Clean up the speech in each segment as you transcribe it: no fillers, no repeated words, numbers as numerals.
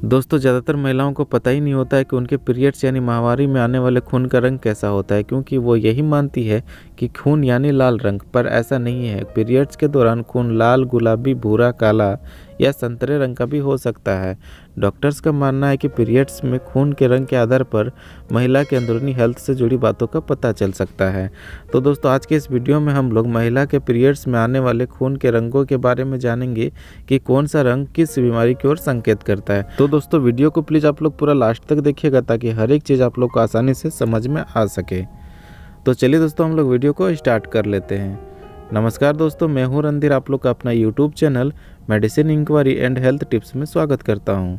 दोस्तों ज़्यादातर महिलाओं को पता ही नहीं होता है कि उनके पीरियड्स यानी माहवारी में आने वाले खून का रंग कैसा होता है, क्योंकि वो यही मानती है कि खून यानी लाल रंग, पर ऐसा नहीं है। पीरियड्स के दौरान खून लाल, गुलाबी, भूरा, काला या संतरे रंग का भी हो सकता है। डॉक्टर्स का मानना है कि पीरियड्स में खून के रंग के आधार पर महिला के अंदरूनी हेल्थ से जुड़ी बातों का पता चल सकता है। तो दोस्तों आज के इस वीडियो में हम लोग महिला के पीरियड्स में आने वाले खून के रंगों के बारे में जानेंगे कि कौन सा रंग किस बीमारी की ओर संकेत करता है। तो दोस्तों वीडियो को प्लीज़ आप लोग पूरा लास्ट तक देखिएगा ताकि हर एक चीज़ आप लोग को आसानी से समझ में आ सके। तो चलिए दोस्तों हम लोग वीडियो को स्टार्ट कर लेते हैं। नमस्कार दोस्तों, मैं हूं रणधीर, आप लोग का अपना YouTube channel medicine inquiry and health tips में स्वागत करता हूं।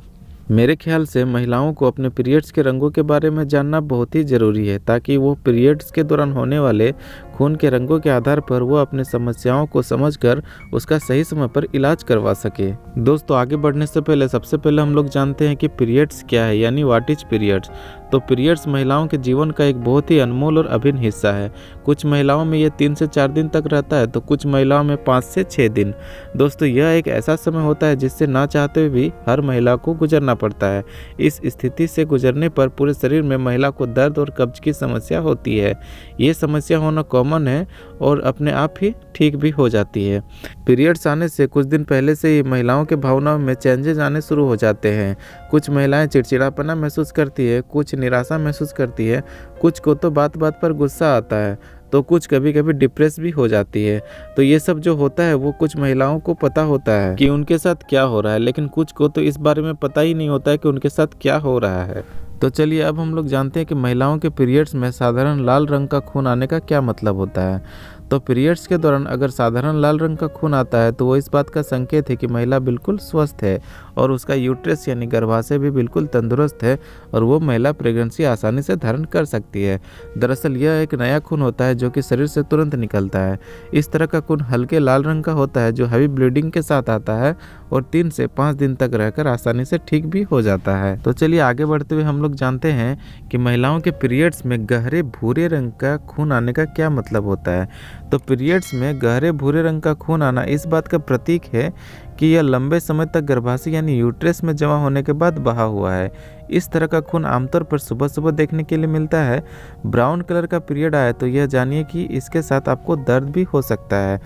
मेरे ख्याल से महिलाओं को अपने पीरियड्स के रंगों के बारे में जानना बहुत ही ज़रूरी है, ताकि वो पीरियड्स के दौरान होने वाले खून के रंगों के आधार पर वो अपने समस्याओं को समझकर उसका सही समय पर इलाज करवा सके। दोस्तों आगे बढ़ने से पहले सबसे पहले हम लोग जानते हैं कि पीरियड्स क्या है, यानी व्हाट इज पीरियड्स। तो पीरियड्स महिलाओं के जीवन का एक बहुत ही अनमोल और अभिन्न हिस्सा है। कुछ महिलाओं में ये 3 से 4 दिन तक रहता है, तो कुछ महिलाओं में 5 से 6 दिन। दोस्तों यह एक ऐसा समय होता है जिससे ना चाहते हुए भी हर महिला को गुजरना पड़ता है। इस स्थिति से गुजरने पर पूरे शरीर में महिला को दर्द और कब्ज की समस्या होती है। ये समस्या होना कॉमन है और अपने आप ही ठीक भी हो जाती है। पीरियड्स आने से कुछ दिन पहले से ही महिलाओं के भावनाओं में चेंजेस आने शुरू हो जाते हैं। कुछ महिलाएं चिड़चिड़ापना महसूस करती है, कुछ निराशा महसूस करती है, कुछ को तो बात बात पर गुस्सा आता है, तो कुछ कभी कभी डिप्रेस भी हो जाती है। तो ये सब जो होता है वो कुछ महिलाओं को पता होता है कि उनके साथ क्या हो रहा है, लेकिन कुछ को तो इस बारे में पता ही नहीं होता है कि उनके साथ क्या हो रहा है। तो चलिए अब हम लोग जानते हैं कि महिलाओं के पीरियड्स में साधारण लाल रंग का खून आने का क्या मतलब होता है। तो पीरियड्स के दौरान अगर साधारण लाल रंग का खून आता है तो वो इस बात का संकेत है कि महिला बिल्कुल स्वस्थ है और उसका यूट्रस यानी गर्भाशय भी बिल्कुल तंदुरुस्त है और वो महिला प्रेगनेंसी आसानी से धारण कर सकती है। दरअसल यह एक नया खून होता है जो कि शरीर से तुरंत निकलता है। इस तरह का खून हल्के लाल रंग का होता है जो हैवी ब्लीडिंग के साथ आता है और 3 से 5 दिन तक रहकर आसानी से ठीक भी हो जाता है। तो चलिए आगे बढ़ते हुए हम लोग जानते हैं कि महिलाओं के पीरियड्स में गहरे भूरे रंग का खून आने का क्या मतलब होता है। तो पीरियड्स में गहरे भूरे रंग का खून आना इस बात का प्रतीक है कि यह लंबे समय तक गर्भाशय यानी यूट्रस में जमा होने के बाद बहा हुआ है। इस तरह का खून आमतौर पर सुबह सुबह देखने के लिए मिलता है। ब्राउन कलर का पीरियड आए तो यह जानिए कि इसके साथ आपको दर्द भी हो सकता है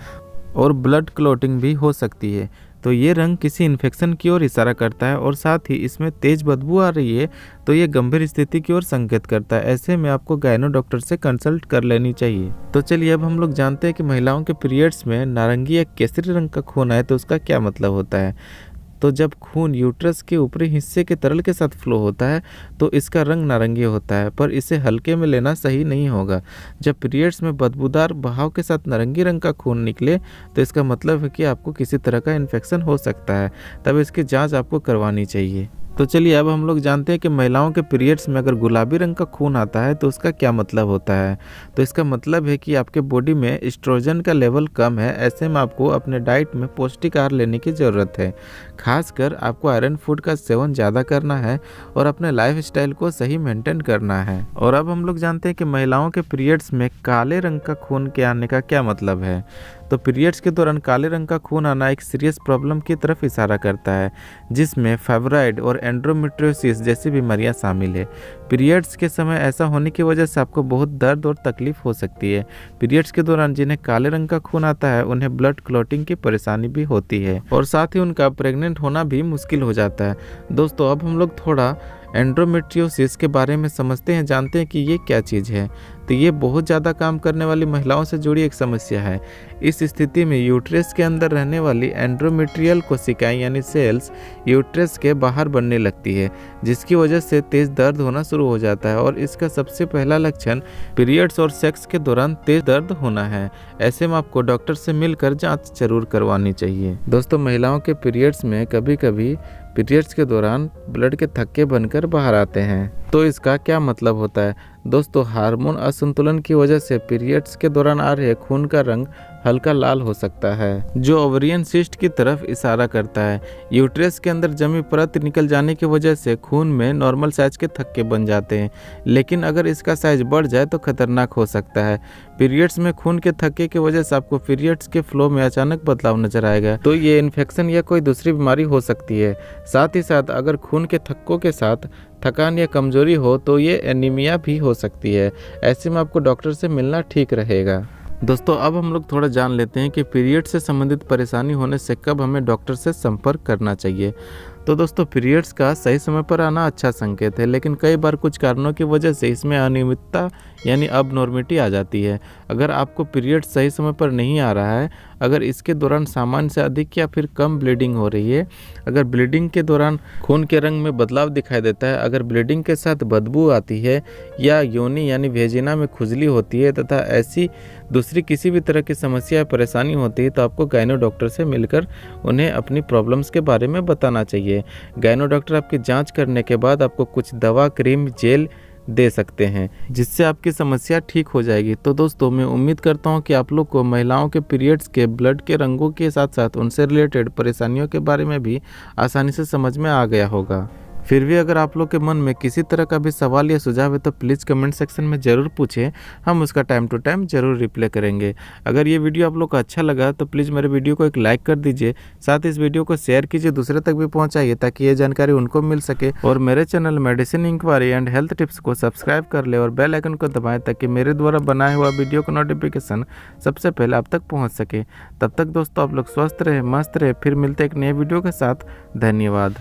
और ब्लड क्लॉटिंग भी हो सकती है। तो ये रंग किसी इन्फेक्शन की ओर इशारा करता है और साथ ही इसमें तेज बदबू आ रही है तो ये गंभीर स्थिति की ओर संकेत करता है। ऐसे में आपको गायनो डॉक्टर से कंसल्ट कर लेनी चाहिए। तो चलिए अब हम लोग जानते हैं कि महिलाओं के पीरियड्स में नारंगी या केसरी रंग का खून आए तो उसका क्या मतलब होता है। तो जब खून यूट्रस के ऊपरी हिस्से के तरल के साथ फ्लो होता है तो इसका रंग नारंगी होता है, पर इसे हल्के में लेना सही नहीं होगा। जब पीरियड्स में बदबूदार बहाव के साथ नारंगी रंग का खून निकले तो इसका मतलब है कि आपको किसी तरह का इन्फेक्शन हो सकता है, तब इसकी जांच आपको करवानी चाहिए। तो चलिए अब हम लोग जानते हैं कि महिलाओं के पीरियड्स में अगर गुलाबी रंग का खून आता है तो उसका क्या मतलब होता है। तो इसका मतलब है कि आपके बॉडी में एस्ट्रोजन का लेवल कम है। ऐसे में आपको अपने डाइट में पौष्टिक आहार लेने की ज़रूरत है। खासकर आपको आयरन फूड का सेवन ज़्यादा करना है और अपने लाइफस्टाइल को सही मेंटेन करना है। और अब हम लोग जानते हैं कि महिलाओं के पीरियड्स में काले रंग का खून के आने का क्या मतलब है। तो पीरियड्स के दौरान काले रंग का खून आना एक सीरियस प्रॉब्लम की तरफ इशारा करता है, जिसमें फाइब्रॉइड और एंड्रोमेट्रियोसिस जैसी बीमारियां शामिल है। पीरियड्स के समय ऐसा होने की वजह से आपको बहुत दर्द और तकलीफ हो सकती है। पीरियड्स के दौरान जिन्हें काले रंग का खून आता है उन्हें ब्लड क्लॉटिंग की परेशानी भी होती है और साथ ही उनका प्रेग्नेंट होना भी मुश्किल हो जाता है। दोस्तों अब हम लोग थोड़ा एंड्रोमेट्रियोसिस के बारे में समझते हैं, जानते हैं कि ये क्या चीज़ है। तो ये बहुत ज़्यादा काम करने वाली महिलाओं से जुड़ी एक समस्या है। इस स्थिति में यूट्रस के अंदर रहने वाली एंड्रोमेट्रियल कोशिकाएं यानी सेल्स यूट्रस के बाहर बनने लगती है, जिसकी वजह से तेज़ दर्द होना शुरू हो जाता है और इसका सबसे पहला लक्षण पीरियड्स और सेक्स के दौरान तेज दर्द होना है। ऐसे में आपको डॉक्टर से मिलकर जांच जरूर करवानी चाहिए। दोस्तों महिलाओं के पीरियड्स में कभी कभी पीरियड्स के दौरान ब्लड के थक्के बनकर बाहर आते हैं, तो इसका क्या मतलब होता है। दोस्तों हार्मोन असंतुलन की वजह से पीरियड्स के दौरान आ रहे खून का रंग हल्का लाल हो सकता है, जो ओवरियन सिस्ट की तरफ इशारा करता है। यूट्रस के अंदर जमी परत निकल जाने की वजह से खून में नॉर्मल साइज के थक्के बन जाते हैं, लेकिन अगर इसका साइज बढ़ जाए तो खतरनाक हो सकता है। पीरियड्स में खून के थक्के की वजह से आपको पीरियड्स के फ्लो में अचानक बदलाव नजर आएगा, तो ये इन्फेक्शन या कोई दूसरी बीमारी हो सकती है। साथ ही साथ अगर खून के थक्कों के साथ थकान या कमजोरी हो तो ये एनीमिया भी हो सकती है। ऐसे में आपको डॉक्टर से मिलना ठीक रहेगा। दोस्तों अब हम लोग थोड़ा जान लेते हैं कि पीरियड से संबंधित परेशानी होने से कब हमें डॉक्टर से संपर्क करना चाहिए। तो दोस्तों पीरियड्स का सही समय पर आना अच्छा संकेत है, लेकिन कई बार कुछ कारणों की वजह से इसमें अनियमितता यानी अबनॉर्मिटी आ जाती है। अगर आपको पीरियड सही समय पर नहीं आ रहा है, अगर इसके दौरान सामान्य से अधिक या फिर कम ब्लीडिंग हो रही है, अगर ब्लीडिंग के दौरान खून के रंग में बदलाव दिखाई देता है, अगर ब्लीडिंग के साथ बदबू आती है या योनि यानी वेजिना में खुजली होती है तथा ऐसी दूसरी किसी भी तरह की समस्या या परेशानी होती है, तो आपको गायनो डॉक्टर से मिलकर उन्हें अपनी प्रॉब्लम्स के बारे में बताना चाहिए। गायनो डॉक्टर आपकी जांच करने के बाद आपको कुछ दवा, क्रीम, जेल दे सकते हैं, जिससे आपकी समस्या ठीक हो जाएगी। तो दोस्तों मैं उम्मीद करता हूं कि आप लोग को महिलाओं के पीरियड्स के ब्लड के रंगों के साथ साथ उनसे रिलेटेड परेशानियों के बारे में भी आसानी से समझ में आ गया होगा। फिर भी अगर आप लोग के मन में किसी तरह का भी सवाल या सुझाव है तो प्लीज़ कमेंट सेक्शन में ज़रूर पूछें, हम उसका टाइम टू टाइम ज़रूर रिप्लाई करेंगे। अगर ये वीडियो आप लोग को अच्छा लगा तो प्लीज़ मेरे वीडियो को एक लाइक कर दीजिए, साथ ही इस वीडियो को शेयर कीजिए, दूसरे तक भी पहुँचाइए ताकि ये जानकारी उनको मिल सके। और मेरे channel medicine inquiry and health tips को सब्सक्राइब कर ले और बेल आइकन को दबाएँ ताकि मेरे द्वारा बनाया हुआ वीडियो का नोटिफिकेशन सबसे पहले आप तक पहुँच सके। तब तक दोस्तों आप लोग स्वस्थ रहे, मस्त रहे, फिर मिलते एक नए वीडियो के साथ। धन्यवाद।